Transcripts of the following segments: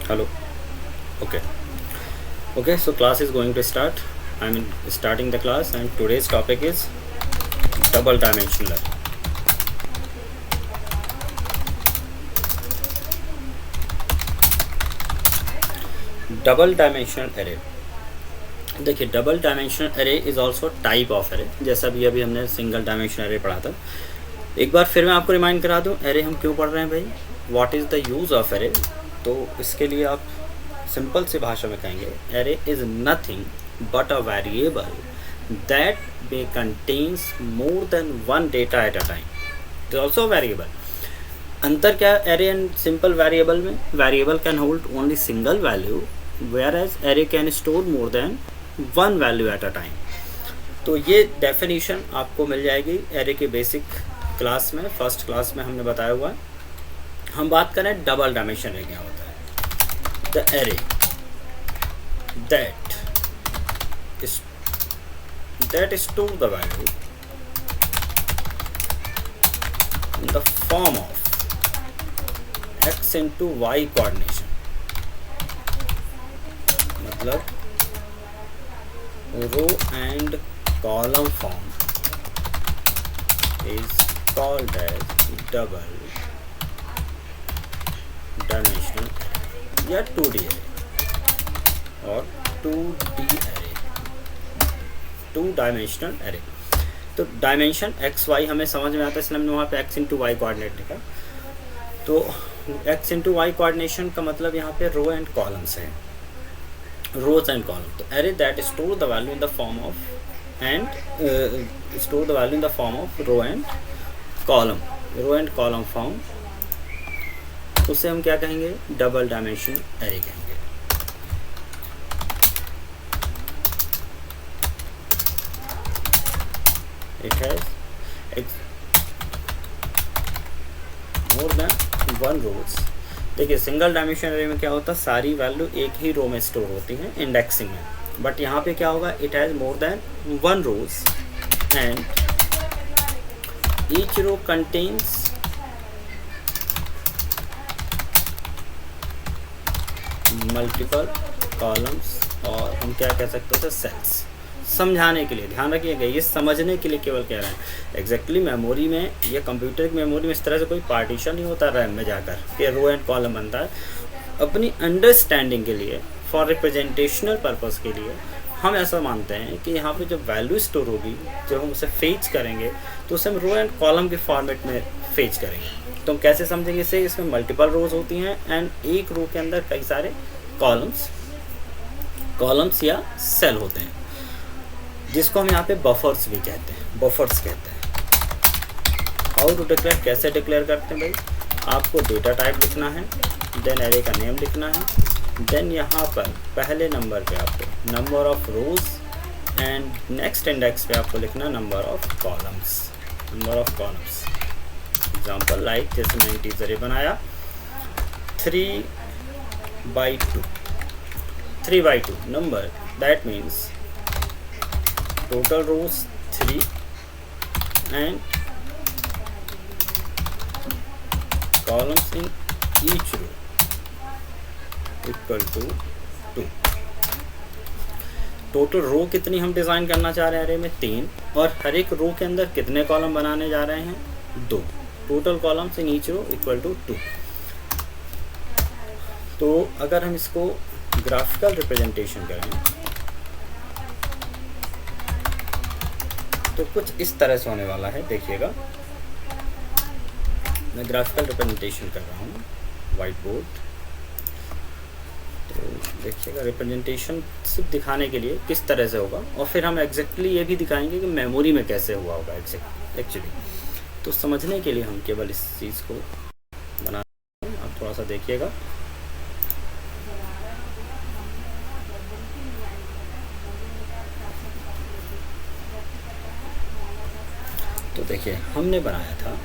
Hello. Okay. Okay, so class is going to start. I'm starting the class, and today's topic is double dimensional array. Double dimensional array. देखिए, double dimensional array is also type of array. जैसा भी अभी हमने single dimensional array पढ़ा था. एक बार फिर मैं आपको रिमाइंड करा दूं, एरे हम क्यों पढ़ रहे हैं भाई, what is the use of array. तो इसके लिए आप सिंपल सी भाषा में कहेंगे, array is nothing but a variable that may contains more than one data at a time. It is also variable. अंतर क्या है एरे एंड सिंपल वेरिएबल में? Variable can hold only single value, whereas array can store more than one value at a time. तो ये definition आपको मिल जाएगी array के basic class में, फर्स्ट क्लास में हमने बताया हुआ है. हम बात करें डबल डायमेंशन एरे क्या होता है. The array that store the value in the form of x into y coordination. मतलब row and column form is called as double dimensional या 2D array और 2D array, two dimensional array. तो dimension x Y हमें समझ में आता है, इसलिए हमने वहाँ पे एक्स इंटू वाई कोऑर्डिनेट लिखा. तो एक्स इंटू वाई कोऑर्डिनेशन का मतलब यहाँ पे रो एंड कॉलम्स है, रोज एंड कॉलम. तो array that store the value in the form of and store the value in the form of row and column form, उसे हम क्या कहेंगे, डबल डायमेंशन एरे कहेंगे. It has more than one rows. देखिए, single dimension array में क्या होता है, सारी वैल्यू एक ही रो में स्टोर होती हैं इंडेक्सिंग में. बट यहाँ पे क्या होगा, it has more than one rows and each row contains multiple columns, और हम क्या कह सकते हैं, सेल्स. समझाने के लिए, ध्यान रखिएगा, ये समझने के लिए केवल कह रहे हैं. एग्जैक्टली मेमोरी में या कंप्यूटर की मेमोरी में इस तरह से कोई पार्टीशन नहीं होता रैम में जाकर कि रो एंड कॉलम बनता है. अपनी अंडरस्टैंडिंग के लिए, फॉर रिप्रेजेंटेशनल पर्पस के लिए हम ऐसा मानते हैं कि यहाँ पे जब वैल्यू स्टोर होगी, जब हम उसे फेच करेंगे तो उसे हम रो एंड कॉलम के फॉर्मेट में फेच करेंगे. तो हम कैसे समझेंगे इसे, इसमें मल्टीपल रोज होती हैं एंड एक रो के अंदर कई सारे कॉलम्स या सेल होते हैं, जिसको हम यहाँ पे बफर्स भी कहते हैं, बफर्स कहते हैं. हाउ टू डिक्लेयर, कैसे डिक्लेयर करते हैं भाई, आपको डेटा टाइप लिखना है, देन एरे का नेम लिखना है, देन यहाँ पर पहले नंबर पे आपको number of rows and next index पे आपको लिखना number of columns. Example like जैसे मैंने इंटीजर एरे बनाया 3/2 number, that means total rows 3 and columns in each row equal to 2. Total row कितनी हम डिज़ाइन करना चाह रहे हैं एरे में, 3, और हर एक रो के अंदर कितने कॉलम बनाने जा रहे हैं, 2. Total columns in each row equal to 2. तो अगर हम इसको ग्राफिकल रिप्रेजेंटेशन करें तो कुछ इस तरह से होने वाला है. देखिएगा, मैं ग्राफिकल रिप्रेजेंटेशन कर रहा हूँ वाइट बोर्ड. तो देखिएगा, रिप्रेजेंटेशन सिर्फ दिखाने के लिए किस तरह से होगा, और फिर हम एग्जैक्टली ये भी दिखाएंगे कि मेमोरी में कैसे हुआ होगा एक्चुअली. तो समझने के लिए हम केवल इस चीज़ को बना रहे हैं. आप थोड़ा सा देखिएगा. तो देखिए, हमने बनाया था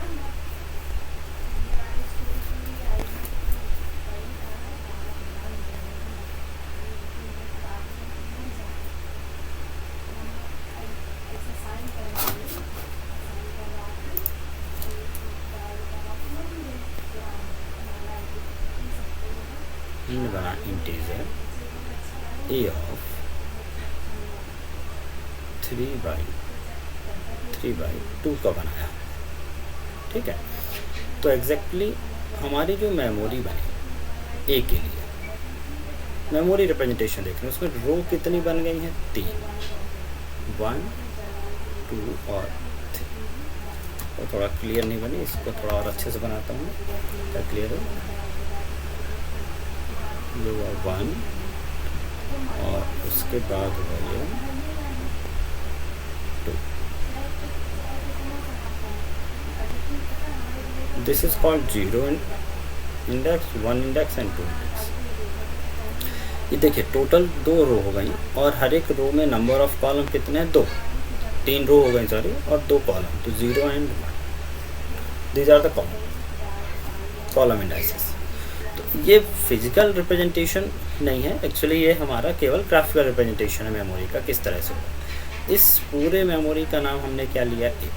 हमने बना इंटीजर ए ऑफ 3/2 का बनाया, ठीक है। तो एग्जैक्टली हमारी जो मेमोरी बनी ए के लिए, मेमोरी रिप्रेजेंटेशन देख रहे हैं, उसमें रो कितनी बन गई हैं? 3, 1, 2 और 3। तो थोड़ा क्लियर नहीं बनी, इसको थोड़ा और अच्छे से बनाता हूँ क्या क्लियर हो। ये हुआ 1 और उसके बाद हुआ ये 2। This is called 0 index, 1 index and 2 index. ये देखिए टोटल 2 रो हो गई और हर एक रो में नंबर ऑफ कॉलम कितने हैं? 2। 3 रो हो गई सॉरी, और 2 कॉलम, तो 0 and 1। These are the column indices. तो ये फिजिकल रिप्रेजेंटेशन नहीं है एक्चुअली, ये हमारा केवल ग्राफिकल रिप्रेजेंटेशन है मेमोरी का, किस तरह से होगा। इस पूरे मेमोरी का नाम हमने क्या लिया? ए।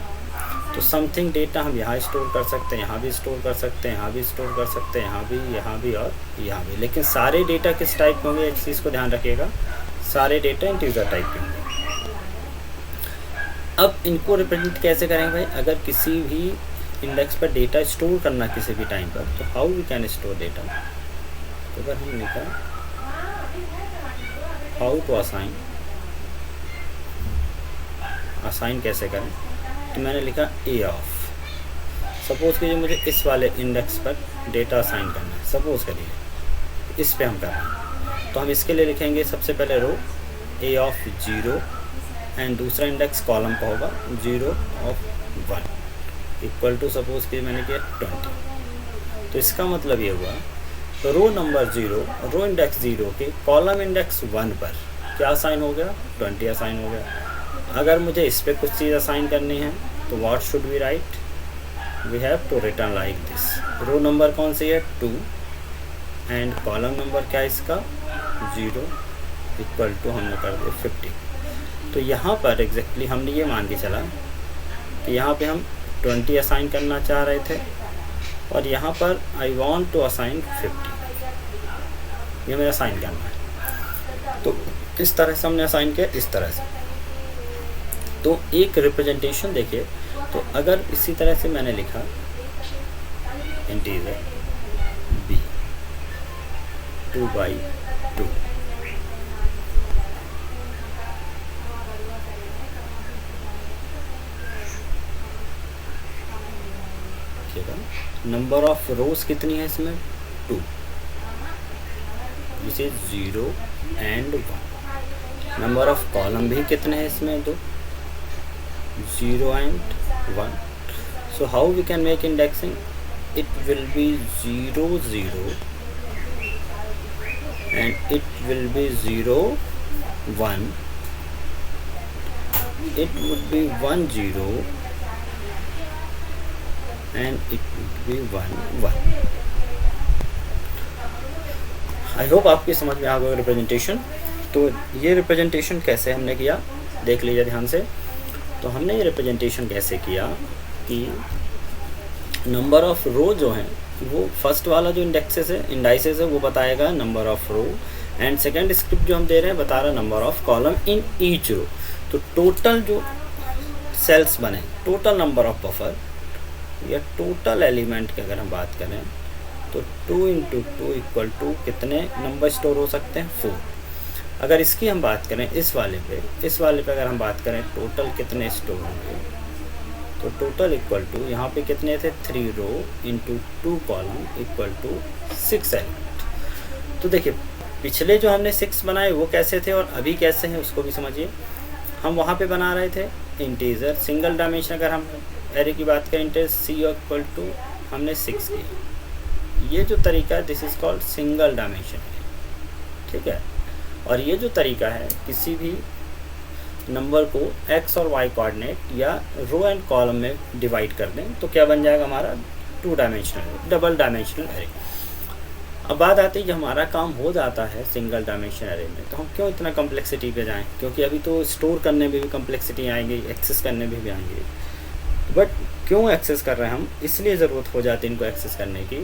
तो समथिंग डेटा हम यहाँ स्टोर कर सकते हैं, यहाँ भी स्टोर कर सकते हैं, यहाँ भी स्टोर कर सकते हैं, यहाँ भी और यहाँ भी। लेकिन सारे डेटा किस टाइप के होंगे, इस चीज़ को ध्यान रखिएगा, सारे डेटा इंटीजर टाइप के होंगे। अब इनको रिप्रेजेंट कैसे करेंगे भाई? अगर किसी भी इंडेक्स पर डेटा स्टोर करना किसी भी टाइम पर, तो how we can store data. तो अगर हम लिखा हाउ टू असाइन कैसे करें, तो मैंने लिखा ए ऑफ, सपोज़ कीजिए मुझे इस वाले इंडेक्स पर डेटा असाइन करना है, सपोज़ करिए इस पे हम कर रहे हैं, तो हम इसके लिए लिखेंगे सबसे पहले रो ए ऑफ 0 एंड दूसरा इंडेक्स कॉलम का होगा 0 ऑफ 1 इक्वल टू, सपोज़ कि मैंने किया 20। तो इसका मतलब ये हुआ, तो रो नंबर 0, रो इंडेक्स 0 के कॉलम इंडेक्स 1 पर क्या असाइन हो गया? 20 असाइन हो गया। अगर मुझे इस पर कुछ चीज़ असाइन करनी है तो what should we write? We have to return like this. Row number कौन सी है? 2 एंड कॉलम नंबर क्या है इसका? 0 इक्वल टू हमने कर दिया 50। तो यहाँ पर एग्जैक्टली हमने ये मान के चला कि यहाँ पे हम 20 असाइन करना चाह रहे थे और यहाँ पर आई वॉन्ट टू असाइन 50, ये मेरा असाइन करना है। तो किस तरह से हमने असाइन किया? इस तरह से। तो एक रिप्रेजेंटेशन देखिए, तो अगर इसी तरह से मैंने लिखा इंटीजर b 2/2, नंबर ऑफ रोज कितनी है इसमें? 2, which is 0 and 1। Number of column भी कितने हैं इसमें? 2, 0 and 1. So how we can make indexing? It will be 0 0 and it will be 0 1. It would be 1 0 and it would be 1 1. I hope आपकी समझ में आ गया रिप्रेजेंटेशन। तो ये रिप्रेजेंटेशन कैसे हमने किया देख लीजिए ध्यान से। तो हमने ये रिप्रेजेंटेशन कैसे किया कि नंबर ऑफ़ रो जो हैं वो फर्स्ट वाला जो इंडेक्सेस है वो बताएगा number of row, and second script जो हम दे रहे हैं बता रहा number of column in each row. तो टोटल जो सेल्स बने, टोटल नंबर ऑफ़ बफर या टोटल एलिमेंट की अगर हम बात करें तो 2 × 2 इक्वल टू कितने नंबर स्टोर हो सकते हैं? 4। अगर इसकी हम बात करें इस वाले पे अगर हम बात करें टोटल कितने स्टोर होंगे, तो टोटल इक्वल टू यहाँ पे कितने थे? 3 row into 2 column equal to 6 element. तो देखिए पिछले जो हमने 6 बनाए वो कैसे थे और अभी कैसे हैं उसको भी समझिए। हम वहाँ पे बना रहे थे इंटीजर सिंगल डायमेंशन, अगर हम एरे की बात करें इंटीजर सी इक्वल टू हमने 6 किया। ये जो तरीका है this is called single dimension, ठीक है। और ये जो तरीका है किसी भी नंबर को एक्स और वाई कोऑर्डिनेट या रो एंड कॉलम में डिवाइड कर दें तो क्या बन जाएगा हमारा 2 डायमेंशनल डबल डायमेंशनल एरे। अब बात आती है जब हमारा काम हो जाता है सिंगल डायमेंशन एरे में तो हम क्यों इतना कम्प्लेक्सिटी पे जाएं, क्योंकि अभी तो स्टोर करने में भी कम्प्लेक्सिटी आएंगी, एक्सेस करने में भी आएंगी। बट क्यों एक्सेस कर रहे हैं हम? इसलिए ज़रूरत हो जाती है इनको एक्सेस करने की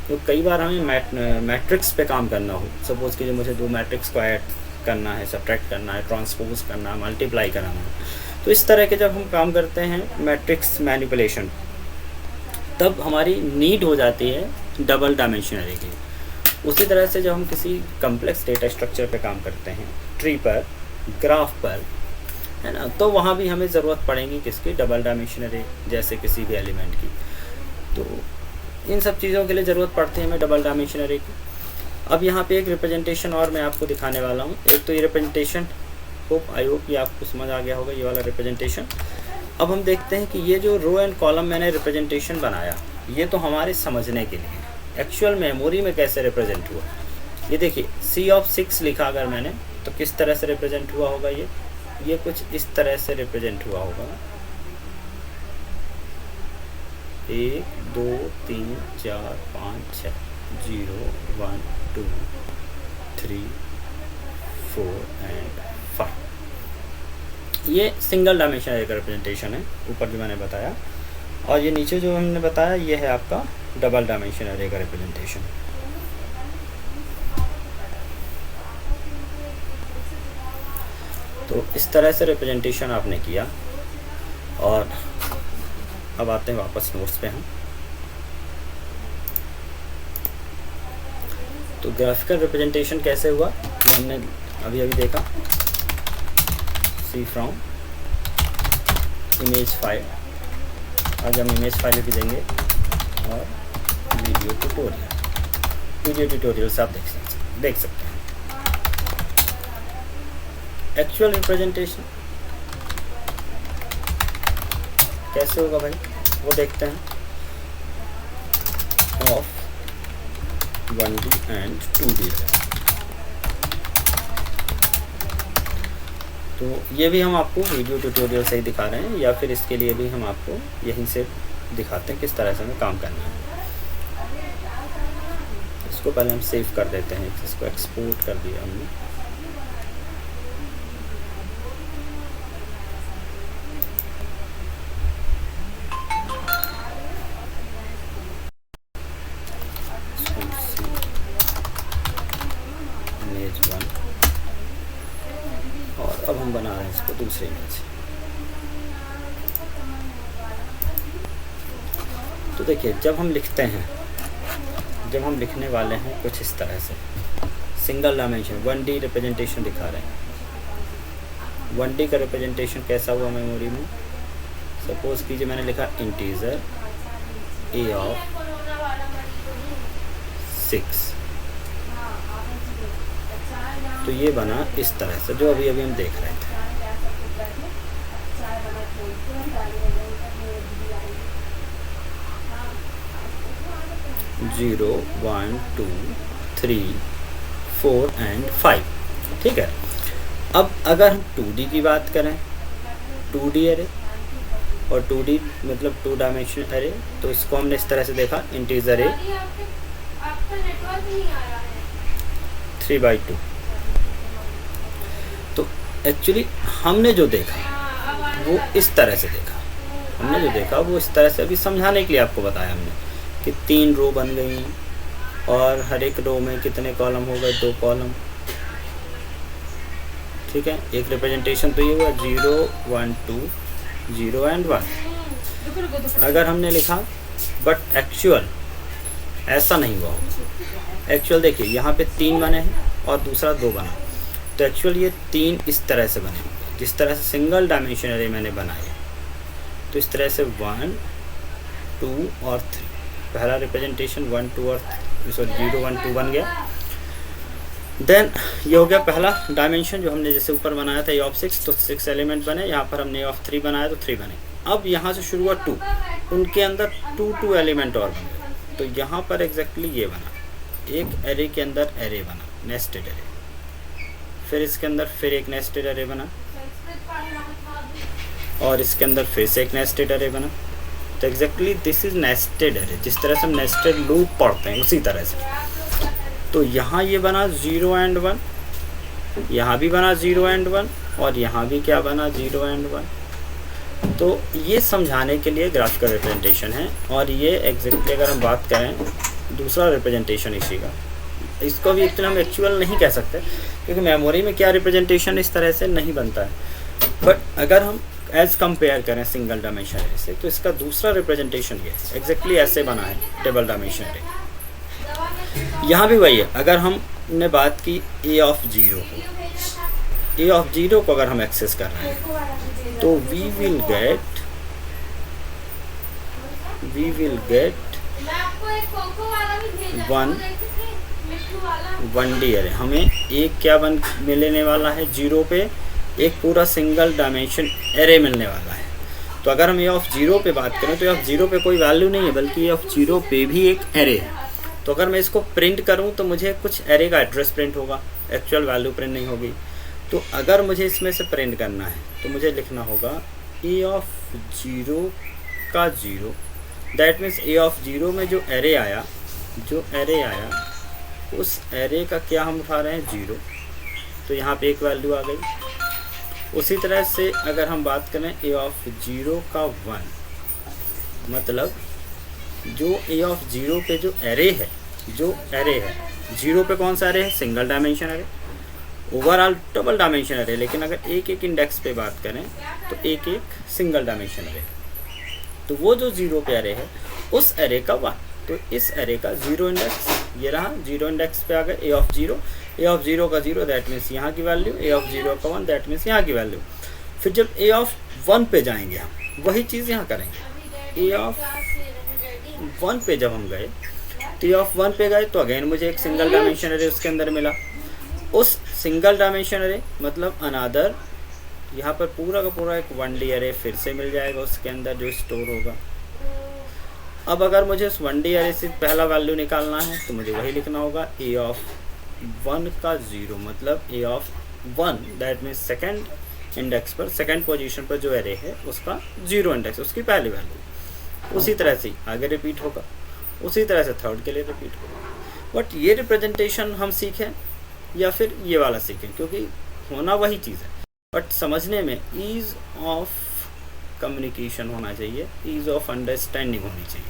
तो कई बार हमें मैट्रिक्स पे काम करना हो, सपोज़ कि मुझे दो मैट्रिक्स को ऐड करना है, सब्ट्रैक्ट करना है, ट्रांसपोज करना है, मल्टीप्लाई कराना है, तो इस तरह के जब हम काम करते हैं मैट्रिक्स मैनिपुलेशन, तब हमारी नीड हो जाती है डबल डायमेंशन एरे की। उसी तरह से जब हम किसी कम्प्लेक्स डेटा स्ट्रक्चर पे काम करते हैं, ट्री पर, ग्राफ पर, है ना, तो वहाँ भी हमें ज़रूरत पड़ेगी किसकी, डबल डायमेंशन एरे, जैसे किसी भी एलिमेंट की। तो इन सब चीज़ों के लिए ज़रूरत पड़ती है हमें डबल डायमेंशन एरे की। अब यहाँ पे एक रिप्रेजेंटेशन और मैं आपको दिखाने वाला हूँ। एक तो ये रिप्रेजेंटेशन, आई होप ये आपको समझ आ गया होगा, ये वाला रिप्रेजेंटेशन। अब हम देखते हैं कि ये जो रो एंड कॉलम मैंने रिप्रेजेंटेशन बनाया, ये तो हमारे समझने के लिए, एक्चुअल मेमोरी में कैसे रिप्रेजेंट हुआ। ये देखिए C(6) लिखा अगर मैंने, तो किस तरह से रिप्रेजेंट हुआ होगा, ये कुछ इस तरह से रिप्रेजेंट हुआ होगा। 1 2 3 4 5 6 0 1 2 3 4 एंड 5। ये सिंगल डायमेंशन एरे का रिप्रेजेंटेशन है, ऊपर जो मैंने बताया। और ये नीचे जो हमने बताया, ये है आपका डबल डायमेंशन एरे का रिप्रेजेंटेशन। तो इस तरह से रिप्रेजेंटेशन आपने किया। और अब आते हैं वापस नोट्स पे हम। तो ग्राफिकल रिप्रेजेंटेशन कैसे हुआ हमने अभी देखा। सी फ्रॉम इमेज फाइल, आज हम इमेज फाइल भी देंगे, और वीडियो ट्यूटोरियल आप देख सकते हैं। एक्चुअल रिप्रेजेंटेशन कैसे होगा भाई, वो देखते हैं। Of 1D and 2D। तो ये भी हम आपको वीडियो ट्यूटोरियल से ही दिखा रहे हैं, या फिर इसके लिए भी हम आपको यहीं से दिखाते हैं किस तरह से हमें काम करना है। इसको पहले हम सेव कर देते हैं, इसको एक्सपोर्ट कर दिया हमने। इमेज 1, और अब हम बना रहे हैं इसको दूसरी इमेज। तो देखिए जब हम लिखते हैं, जब हम लिखने वाले हैं कुछ इस तरह से, सिंगल डायमेंशन 1D रिप्रेजेंटेशन दिखा रहे हैं। 1D का रिप्रेजेंटेशन कैसा हुआ मेमोरी में, सपोज कीजिए मैंने लिखा इंटीजर a ऑफ 6, तो ये बना इस तरह से जो अभी हम देख रहे थे। जीरो 1 2 3 4 एंड 5, ठीक है। अब अगर हम 2D की बात करें, 2D एरे, और 2D मतलब 2 डायमेंशन एरे, तो इसको हमने इस तरह से देखा, इंटीजर ए 3/2। तो एक्चुअली हमने जो देखा वो इस तरह से देखा, हमने जो देखा वो इस तरह से अभी समझाने के लिए आपको बताया हमने कि 3 रो बन गई, और हर एक रो में कितने कॉलम हो गए, 2 कॉलम, ठीक है। एक रिप्रेजेंटेशन तो ये हुआ 0 1 2 0 एंड 1। अगर हमने लिखा, बट एक्चुअल ऐसा नहीं हुआ। एक्चुअल देखिए यहाँ पे 3 बने हैं और दूसरा 2 बना, तो एक्चुअल ये 3 इस तरह से बने, जिस तरह से सिंगल डायमेंशन एरे मैंने बनाए, तो इस तरह से 1 2 और 3, पहला रिप्रेजेंटेशन 1 2 और 0 1 2 बन गया। देन ये हो गया पहला डायमेंशन जो हमने जैसे ऊपर बनाया था, ए ऑफ 6, तो 6 एलिमेंट बने। यहाँ पर हमने ए ऑफ 3 बनाया तो 3 बने। अब यहाँ से शुरू हुआ 2, उनके अंदर 2 एलिमेंट और बन गए, तो यहाँ पर एग्जैक्टली ये बना, एक एरे के अंदर एरे बना, नेस्टेड एरे। फिर इसके अंदर फिर एक नेस्टेड एरे बना, और इसके अंदर फिर से एक नेस्टेड एरे बना। तो exactly this is nested array, जिस तरह से हम नेस्टेड लूप पढ़ते हैं उसी तरह से। तो यहाँ ये बना 0 एंड 1, यहाँ भी बना 0 एंड 1, और यहाँ भी क्या बना 0 एंड 1। तो ये समझाने के लिए ग्राफिकल रिप्रेजेंटेशन है। और ये एग्जैक्टली अगर हम बात करें दूसरा रिप्रेजेंटेशन इसी का। इसको भी इतना हम एक्चुअल नहीं कह सकते क्योंकि मेमोरी में क्या रिप्रेजेंटेशन इस तरह से नहीं बनता है, बट अगर हम एज कंपेयर करें सिंगल डायमेंशन एरे से तो इसका दूसरा रिप्रेजेंटेशन ये है, एग्जैक्टली ऐसे बना है डबल डायमेंशन एरे। यहाँ भी वही है, अगर हमने बात की ए ऑफ जीरो को अगर हम एक्सेस कर रहे हैं तो we will get one D array. हमें एक क्या मिलने वाला है, जीरो पे एक पूरा सिंगल डायमेंशन एरे मिलने वाला है। तो अगर हम ए ऑफ जीरो पे बात करें तो ए ऑफ जीरो पे कोई वैल्यू नहीं है, बल्कि ए ऑफ जीरो पे भी एक एरे है। तो अगर मैं इसको प्रिंट करूं तो मुझे कुछ एरे का एड्रेस प्रिंट होगा, एक्चुअल वैल्यू प्रिंट नहीं होगी। तो अगर मुझे इसमें से प्रिंट करना है तो मुझे लिखना होगा ए ऑफ जीरो का zero, that means A of zero में जो एरे आया उस एरे का क्या हम उठा रहे हैं, जीरो। तो यहाँ पे एक वैल्यू आ गई। उसी तरह से अगर हम बात करें ए ऑफ जीरो का वन, मतलब जो ए ऑफ जीरो पे जो एरे है जीरो पे कौन सा एरे है, single dimension array, overall double dimension array, लेकिन अगर एक एक इंडेक्स पे बात करें तो एक एक सिंगल डायमेंशन एरे। तो वो जो जीरो पे एरे है उस एरे का वन, तो इस एरे का जीरो इंडेक्स ये रहा, जीरो इंडेक्स पे आ गए ए ऑफ जीरो का जीरो, दैट मीन्स यहाँ की वैल्यू, ए ऑफ जीरो का वन, दैट मीन्स यहाँ की वैल्यू। फिर जब ए ऑफ वन पे जाएंगे हम वही चीज़ यहाँ करेंगे। ए ऑफ वन पे जब हम गए तो ए ऑफ वन पे गए तो अगेन मुझे एक सिंगल डायमेंशन एरे उसके अंदर मिला। उस सिंगल डायमेंशन एरे मतलब अनादर यहाँ पर पूरा का पूरा एक वन डी एरे फिर से मिल जाएगा उसके अंदर जो स्टोर होगा। अब अगर मुझे उस वन डी एरे से पहला वैल्यू निकालना है तो मुझे वही लिखना होगा ए ऑफ वन का जीरो, मतलब A of one, that means second index पर, सेकेंड पोजीशन पर जो एरे है उसका जीरो इंडेक्स, उसकी पहली वैल्यू। उसी तरह से आगे रिपीट होगा, उसी तरह से थर्ड के लिए रिपीट होगा। बट ये रिप्रेजेंटेशन हम सीखें या फिर ये वाला सीखें, क्योंकि होना वही चीज़ है, बट समझने में ईज़ ऑफ कम्युनिकेशन होना चाहिए, ईज़ ऑफ अंडरस्टैंडिंग होनी चाहिए।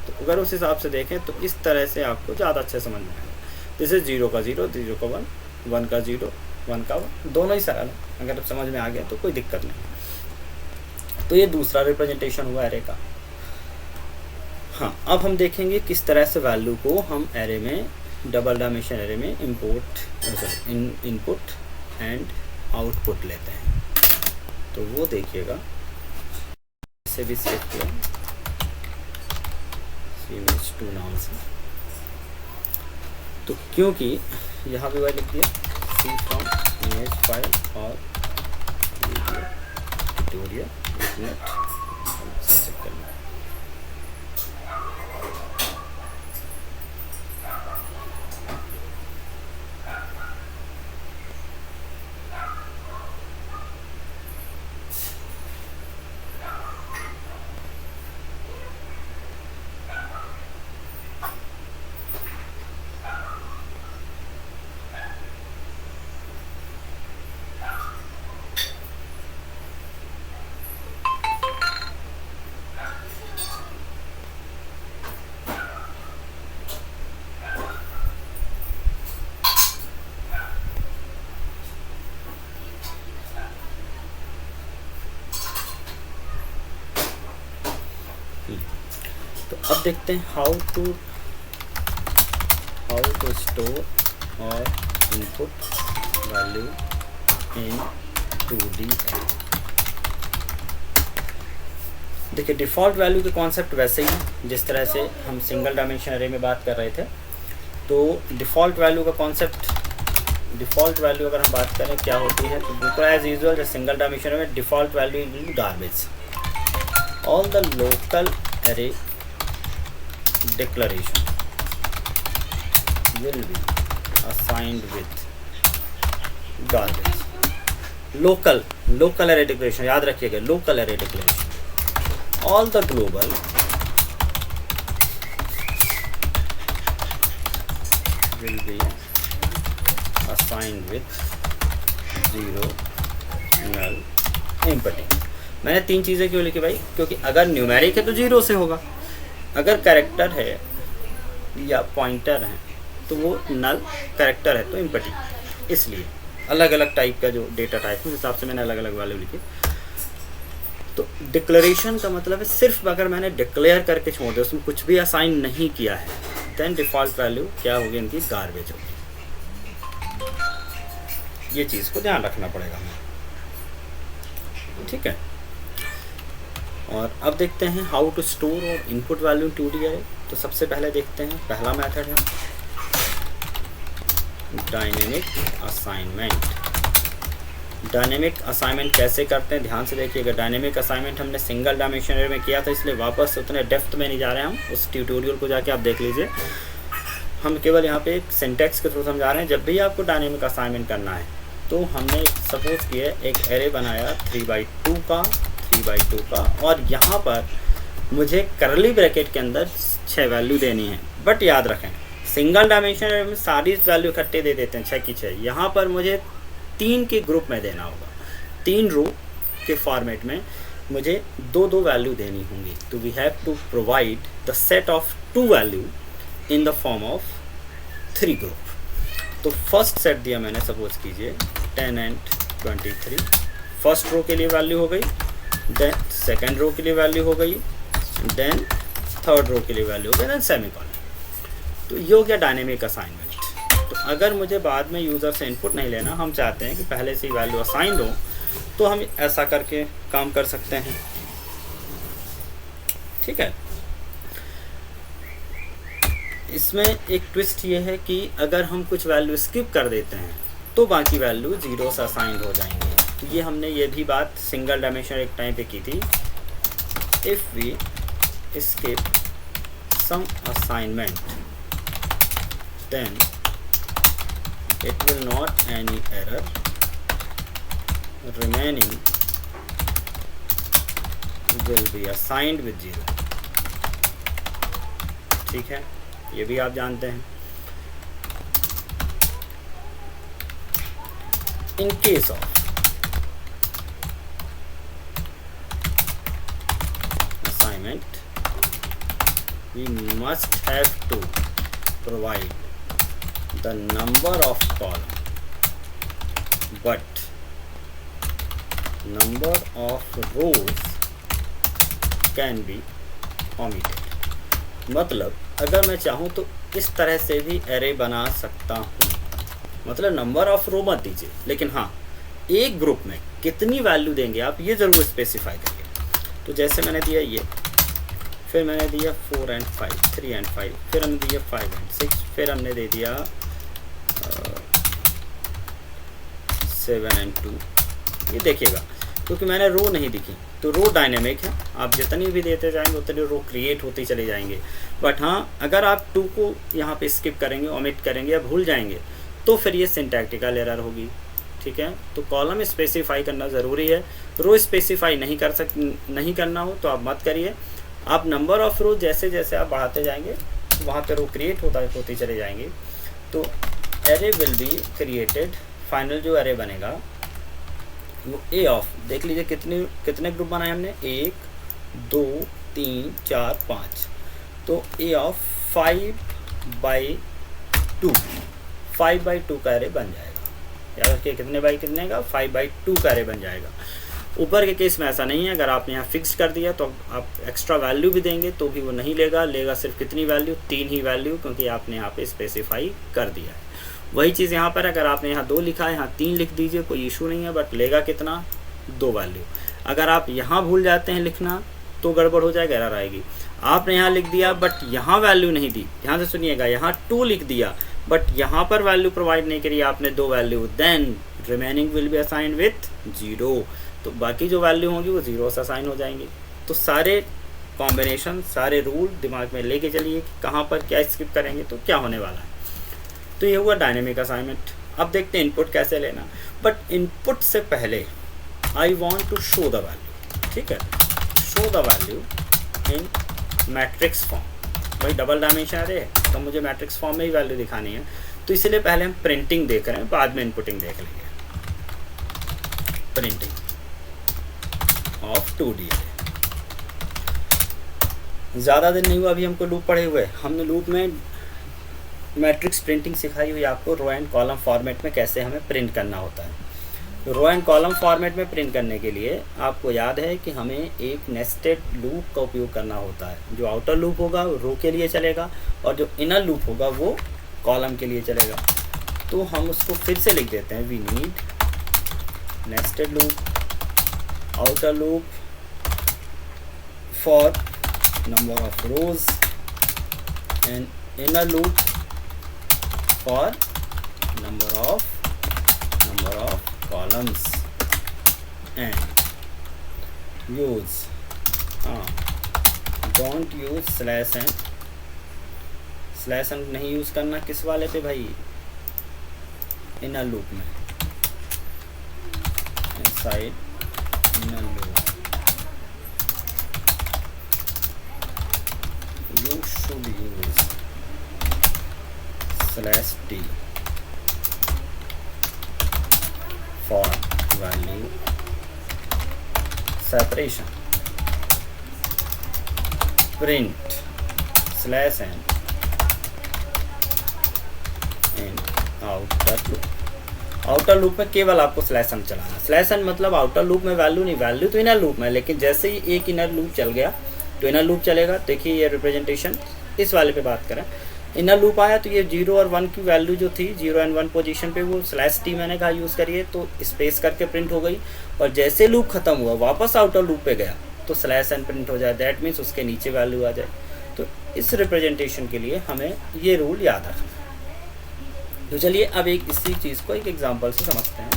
तो अगर उस हिसाब से देखें तो इस तरह से आपको ज़्यादा अच्छे समझ में आएगा। जैसे जीरो का जीरो, जीरो का वन, वन का जीरो, वन का वन, दोनों ही सरल है। अगर समझ में आ गया तो कोई दिक्कत नहीं। तो ये दूसरा रिप्रेजेंटेशन हुआ एरे का। हाँ, अब हम देखेंगे किस तरह से वैल्यू को हम एरे में, डबल डायमेंशन एरे में इनपुट एंड आउटपुट लेते हैं। तो वो देखिएगा, इसे भी सेव किया image2 नाम से। तो क्योंकि यहाँ भी वही लिख दिया सी फ्रॉम इमेज फाइल और ट्यूटोरियल चेक करना है। तो अब देखते हैं हाउ टू स्टोर और input value in 2D array. देखिए, डिफ़ॉल्ट वैल्यू के कॉन्सेप्ट वैसे ही हैं जिस तरह से हम सिंगल डायमेंशन एरे में बात कर रहे थे। तो डिफ़ॉल्ट वैल्यू का कॉन्सेप्ट, डिफ़ॉल्ट वैल्यू अगर हम बात करें क्या होती है, तो बिल्कुल एज यूजुअल जैसे सिंगल डायमेंशन में default value will be garbage. All the local array declaration will be assigned with garbage. local array declaration याद रखिएगा, local array declaration, all the global will be assigned with zero, null, empty। मैंने तीन चीज़ें क्यों लिखी भाई, क्योंकि अगर न्यूमेरिक है तो जीरो से होगा, अगर कैरेक्टर है या पॉइंटर हैं तो वो नल कैरेक्टर है तो एम्प्टी, इसलिए अलग अलग टाइप का जो डेटा टाइप है उस हिसाब से मैंने अलग अलग वैल्यू लिखी। तो डिक्लेरेशन का मतलब है सिर्फ अगर मैंने डिक्लेयर करके छोड़ दिया, उसमें कुछ भी असाइन नहीं किया है, देन डिफ़ॉल्ट वैल्यू क्या होगी, इनकी गार्बेज होगी। ये चीज़ को ध्यान रखना पड़ेगा हमें, ठीक है। और अब देखते हैं हाउ टू स्टोर और इनपुट वैल्यू इन 2D अरे। तो सबसे पहले देखते हैं पहला मेथड है डायनेमिक असाइनमेंट। डायनेमिक असाइनमेंट कैसे करते हैं ध्यान से देखिएगा। डायनेमिक असाइनमेंट हमने सिंगल डायमेंशन एरे में किया था, इसलिए वापस उतने डेप्थ में नहीं जा रहे हैं हम, उस ट्यूटोरियल को जाके आप देख लीजिए। हम केवल यहाँ पे एक सिंटैक्स के थ्रू समझा रहे हैं। जब भी आपको डायनेमिक असाइनमेंट करना है तो हमने सपोज किया एक एरे बनाया 3x2 का, और यहाँ पर मुझे करली ब्रैकेट के अंदर 6 वैल्यू देनी है। बट याद रखें सिंगल डायमेंशन एरे में सारी वैल्यू इकट्ठे दे देते हैं 6 की 6। यहाँ पर मुझे 3 के ग्रुप में देना होगा, 3 रो के फॉर्मेट में मुझे 2 वैल्यू देनी होंगी। तो we have to provide the set of 2 value in the form of 3 group. तो फर्स्ट सेट दिया मैंने, सपोज कीजिए 10 and 23, फर्स्ट रो के लिए वैल्यू हो गई, देन सेकेंड रो के लिए वैल्यू हो गई, देन थर्ड रो के लिए वैल्यू हो गई, देन सेमीकोलन। तो ये हो गया डायनेमिक असाइनमेंट। तो अगर मुझे बाद में यूज़र से इनपुट नहीं लेना, हम चाहते हैं कि पहले से ही वैल्यू असाइन हो, तो हम ऐसा करके काम कर सकते हैं, ठीक है। इसमें एक ट्विस्ट ये है कि अगर हम कुछ वैल्यू स्किप कर देते हैं तो बाकी वैल्यू 0 से असाइन हो जाएंगे। तो ये हमने ये भी बात सिंगल डायमेंशन एक टाइम पे की थी। If we skip some assignment then it will not any error remaining will be assigned with 0, ठीक है। ये भी आप जानते हैं। In case of assignment we must have to provide the number of column, but number of rows can be omitted। मतलब अगर मैं चाहूँ तो इस तरह से भी एरे बना सकता हूँ, मतलब नंबर ऑफ रो मत दीजिए, लेकिन हाँ एक ग्रुप में कितनी वैल्यू देंगे आप ये ज़रूर स्पेसिफाई करिए। तो जैसे मैंने दिया ये, फिर मैंने दिया 4 and 5, 3 and 5, फिर हमने दिया 5 and 6, फिर हमने दे दिया 7 and 2। ये देखिएगा क्योंकि मैंने रो नहीं दिखी, तो रो डायनेमिक है, आप जितनी भी देते जाएंगे उतनी रो क्रिएट होती चली जाएंगे। बट हाँ अगर आप 2 को यहाँ पे स्किप करेंगे, ओमिट करेंगे या भूल जाएंगे तो फिर ये सिंटैक्टिकल एरर होगी, ठीक है। तो कॉलम स्पेसिफाई करना ज़रूरी है। रो स्पेसिफाई नहीं करना हो तो आप मत करिए। आप नंबर ऑफ़ रो जैसे जैसे आप बढ़ाते जाएंगे वहाँ पे रो क्रिएट होती चले जाएंगी। तो array will be created, final जो एरे बनेगा वो ए ऑफ, देख लीजिए कितने ग्रुप बनाए हमने, 1 2 3 4 5। तो ए ऑफ 5/2, 5/2 का एरे बन जाएगा। याद रखिए कितने बाई कितने का, 5/2 का एरे बन जाएगा। ऊपर के केस में ऐसा नहीं है, अगर आपने यहाँ फिक्स कर दिया तो आप एक्स्ट्रा वैल्यू भी देंगे तो भी वो नहीं लेगा सिर्फ कितनी वैल्यू, 3 ही वैल्यू, क्योंकि आपने यहाँ पे स्पेसिफाई कर दिया है। वही चीज़ यहाँ पर अगर आपने यहाँ 2 लिखा है, यहाँ 3 लिख दीजिए, कोई इशू नहीं है, बट लेगा कितना, 2 वैल्यू। अगर आप यहाँ भूल जाते हैं लिखना तो गड़बड़ हो जाएगा, एरर आएगी। आपने यहाँ लिख दिया बट यहाँ वैल्यू नहीं दी, ध्यान से सुनिएगा, यहाँ 2 लिख दिया बट यहाँ पर वैल्यू प्रोवाइड नहीं करी आपने 2 value, then remaining will be assign with 0। तो बाकी जो वैल्यू होंगी वो 0 से असाइन हो जाएंगी। तो सारे कॉम्बिनेशन, सारे रूल दिमाग में लेके चलिए कि कहाँ पर क्या स्किप करेंगे तो क्या होने वाला है। तो ये हुआ डायनेमिक असाइनमेंट। अब देखते हैं इनपुट कैसे लेना। बट इनपुट से पहले I want to show the value, ठीक है, show the value in matrix form. वही डबल डायमेंशन अरे है तो मुझे मैट्रिक्स फॉर्म में ही वैल्यू दिखानी है। तो इसलिए पहले हम प्रिंटिंग देख रहे हैं, बाद में इनपुटिंग देख लेंगे। Printing of 2D। ज़्यादा दिन नहीं हुआ अभी हमको लूप पढ़े हुए। हमने लूप में मैट्रिक्स प्रिंटिंग सिखाई हुई आपको रो एंड कॉलम फॉर्मेट में कैसे हमें प्रिंट करना होता है। रो एंड कॉलम फॉर्मेट में प्रिंट करने के लिए आपको याद है कि हमें एक नेस्टेड लूप का उपयोग करना होता है। जो आउटर लूप होगा वो रो के लिए चलेगा और जो इनर लूप होगा वो कॉलम के लिए चलेगा। तो हम उसको फिर से लिख देते हैं, we need nested loop, outer loop for number of rows and inner loop for number of columns and use don't use slash and नहीं यूज़ करना किस वाले पे भाई, इनर लूप में, inside inner loop you should use /t for value separation. Print /n in outer loop. Outer loop में केवल आपको /n चलाना। /n मतलब आउटर लूप में वैल्यू नहीं, वैल्यू तो इनर लूप में, लेकिन जैसे ही एक इनर लूप चल गया तो इनर लूप चलेगा। देखिए ये रिप्रेजेंटेशन इस वाले पे बात करें, इनर लूप आया तो ये 0 और 1 की वैल्यू जो थी 0 एंड 1 पोजीशन पे वो /t मैंने कहा यूज़ करिए तो स्पेस करके प्रिंट हो गई। और जैसे लूप ख़त्म हुआ वापस आउटर लूप पे गया तो /n प्रिंट हो जाए, दैट मीन्स उसके नीचे वैल्यू आ जाए। तो इस रिप्रेजेंटेशन के लिए हमें ये रूल याद रखना है। तो चलिए अब एक इसी चीज़ को एक एग्जांपल से समझते हैं।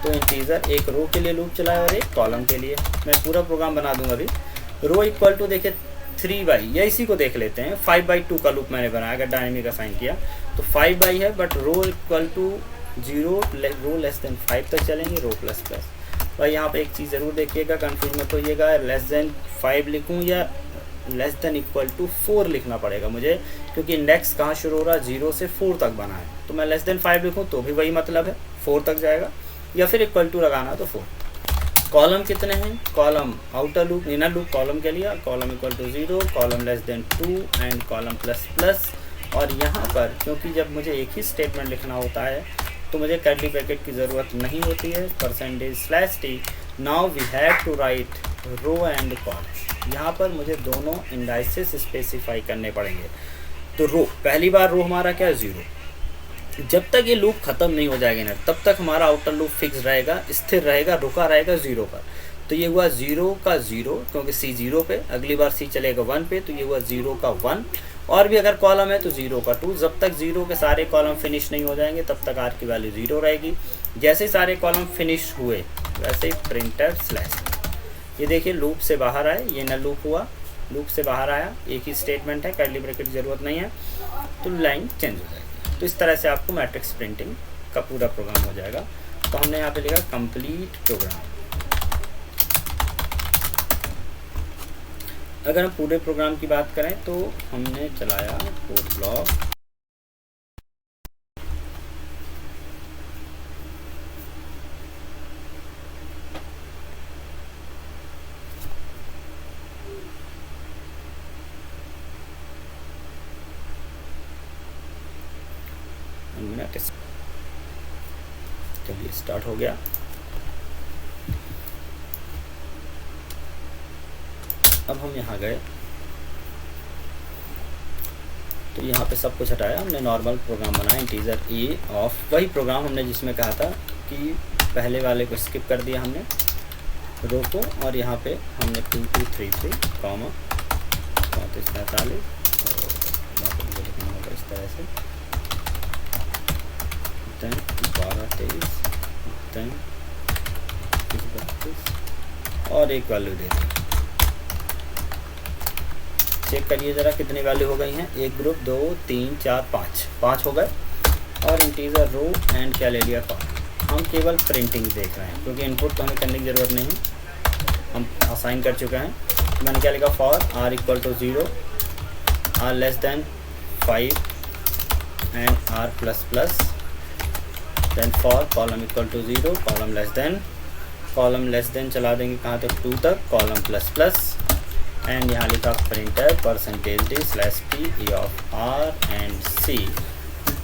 तो इंटीजर एक रो के लिए लूप चलाए और एक कॉलम के लिए। मैं पूरा प्रोग्राम बना दूंगा अभी। रो इक्वल टू देखिए 3/, या इसी को देख लेते हैं 5/2 का लूप मैंने बनाया, अगर डायनेमिक असाइन किया तो 5/, है but row equal to 0, row less than 5 तक चलेंगे, रो प्लस प्लस। भाई यहाँ पे एक चीज़ ज़रूर देखिएगा, कन्फ्यूज मत होइएगा, लेस देन 5 लिखूँ या लेस देन इक्वल टू 4 लिखना पड़ेगा मुझे, क्योंकि इंडेक्स कहाँ शुरू हो रहा है, 0 से 4 तक बना है। तो मैं लेस देन 5 लिखूँ तो भी वही मतलब है, 4 तक जाएगा, या फिर इक्वल टू लगाना तो 4। कॉलम कितने हैं, column outer loop inner loop column के लिए, column equal to 0, column less than 2 and column plus plus. और यहाँ पर क्योंकि जब मुझे एक ही स्टेटमेंट लिखना होता है तो मुझे कर्ली ब्रैकेट की ज़रूरत नहीं होती है, %t। Now we have to write row and column. यहाँ पर मुझे दोनों इंडाइसेस स्पेसिफाई करने पड़ेंगे। तो रो, पहली बार रो हमारा क्या है 0, जब तक ये लूप ख़त्म नहीं हो जाएगा ना तब तक हमारा आउटर लूप फिक्स रहेगा, स्थिर रहेगा, रुका रहेगा 0 पर। तो ये हुआ 0 का 0, क्योंकि C 0 पे, अगली बार C चलेगा 1 पे, तो ये हुआ 0 का 1। और भी अगर कॉलम है तो 0 का 2। जब तक 0 के सारे कॉलम फिनिश नहीं हो जाएंगे तब तक R की वैल्यू 0 रहेगी। जैसे सारे कॉलम फिनिश हुए वैसे ही प्रिंटर / ये देखिए लूप से बाहर आए, ये न लूप हुआ, लूप से बाहर आया, एक ही स्टेटमेंट है, कर्ली ब्रैकेट की ज़रूरत नहीं है, तो लाइन चेंज हो जाएगी। तो इस तरह से आपको मैट्रिक्स प्रिंटिंग का पूरा प्रोग्राम हो जाएगा। तो हमने यहाँ पे लिखा कंप्लीट प्रोग्राम। अगर हम पूरे प्रोग्राम की बात करें तो हमने चलाया कोड ब्लॉक, चलिए स्टार्ट हो गया। अब हम यहाँ गए तो यहाँ पे सब कुछ हटाया, हमने नॉर्मल प्रोग्राम बनाया, इंटीजर ए ऑफ, वही प्रोग्राम हमने जिसमें कहा था कि पहले वाले को स्किप कर दिया हमने रो को, और यहाँ पे हमने 2233 कॉमा 3445 और लिखना होगा इस तरह से, 1223 32 और एक वैल्यू दे दी। चेक करिए ज़रा कितनी वैल्यू हो गई हैं, एक ग्रुप 2 3 4 5 हो गए, और इंटीजर रो एंड क्या ले लिया कॉलम। हम केवल प्रिंटिंग देख रहे हैं क्योंकि इनपुट तो हमें करने की ज़रूरत नहीं है, हम असाइन कर चुके हैं। मैंने क्या लिखा, for r equal to 0, r less than 5 and r plus plus, then for column equal to 0, column less than चला देंगे कहाँ तक, 2 तक, कॉलम प्लस प्लस, एंड यहाँ लिखा printer %d/p e of r and c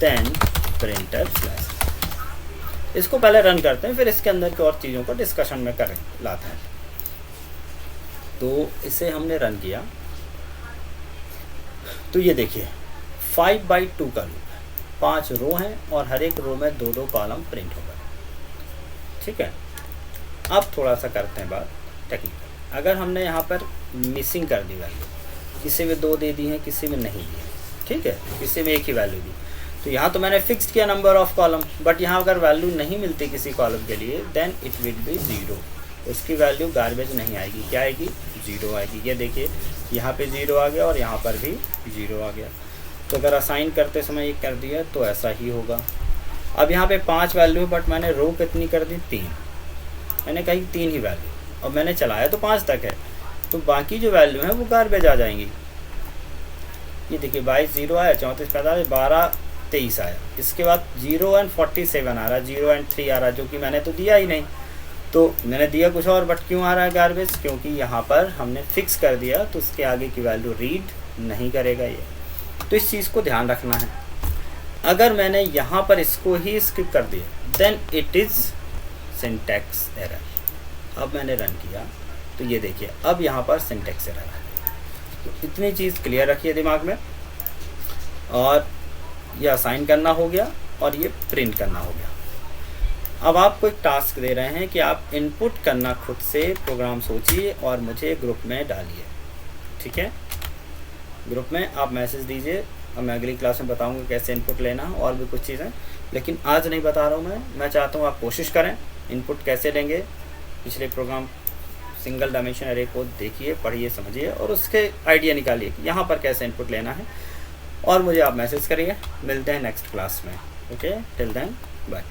then printer slash. इसको पहले run करते हैं, फिर इसके अंदर की और चीज़ों को डिस्कशन में कर लाते हैं। तो इसे हमने रन किया तो ये देखिए 5/2 का लूप है, 5 रो हैं और हर एक रो में 2-2 कॉलम प्रिंट होगा। ठीक है, अब थोड़ा सा करते हैं बात टेक्निकल। अगर हमने यहाँ पर मिसिंग कर दी वैल्यू, किसी में 2 दे दी हैं, किसी में नहीं दी है, ठीक है, किसी में एक ही वैल्यू दी, तो यहाँ तो मैंने फिक्स्ड किया नंबर ऑफ कॉलम, बट यहाँ अगर वैल्यू नहीं मिलती किसी कॉलम के लिए देन इट विल बी 0, उसकी वैल्यू गार्बेज नहीं आएगी। क्या आएगी? 0 आएगी। ये देखिए यहाँ पे 0 आ गया और यहाँ पर भी 0 आ गया। तो अगर असाइन करते समय ये कर दिया तो ऐसा ही होगा। अब यहाँ पे 5 वैल्यू है, बट मैंने रो कितनी कर दी? 3। मैंने कही 3 ही वैल्यू, और मैंने चलाया तो 5 तक है, तो बाकी जो वैल्यू है वो गार्बेज आ जाएंगी। ये देखिए 22 0 आया, 34 45 12 23 आया। इसके बाद 0 and 47 आ रहा है, 0 and 3 आ रहा है, जो कि मैंने तो दिया ही नहीं। तो मैंने दिया कुछ और, बट क्यों आ रहा है गार्बेज? क्योंकि यहाँ पर हमने फिक्स कर दिया, तो उसके आगे की वैल्यू रीड नहीं करेगा ये। तो इस चीज़ को ध्यान रखना है। अगर मैंने यहाँ पर इसको ही स्किप कर दिया then it is syntax error. अब मैंने रन किया तो ये देखिए अब यहाँ पर सिंटैक्स एरर है। तो इतनी चीज़ क्लियर रखिए दिमाग में। और ये असाइन करना हो गया और ये प्रिंट करना हो गया। अब आपको एक टास्क दे रहे हैं कि आप इनपुट करना खुद से प्रोग्राम सोचिए और मुझे ग्रुप में डालिए। ठीक है, ग्रुप में आप मैसेज दीजिए और मैं अगली क्लास में बताऊंगा कैसे इनपुट लेना है और भी कुछ चीज़ें, लेकिन आज नहीं बता रहा हूँ मैं चाहता हूँ आप कोशिश करें इनपुट कैसे लेंगे। पिछले प्रोग्राम सिंगल डायमेंशन एरे को देखिए, पढ़िए, समझिए और उसके आइडिया निकालिए कि यहाँ पर कैसे इनपुट लेना है, और मुझे आप मैसेज करिए। मिलते हैं नेक्स्ट क्लास में। Okay, till then bye.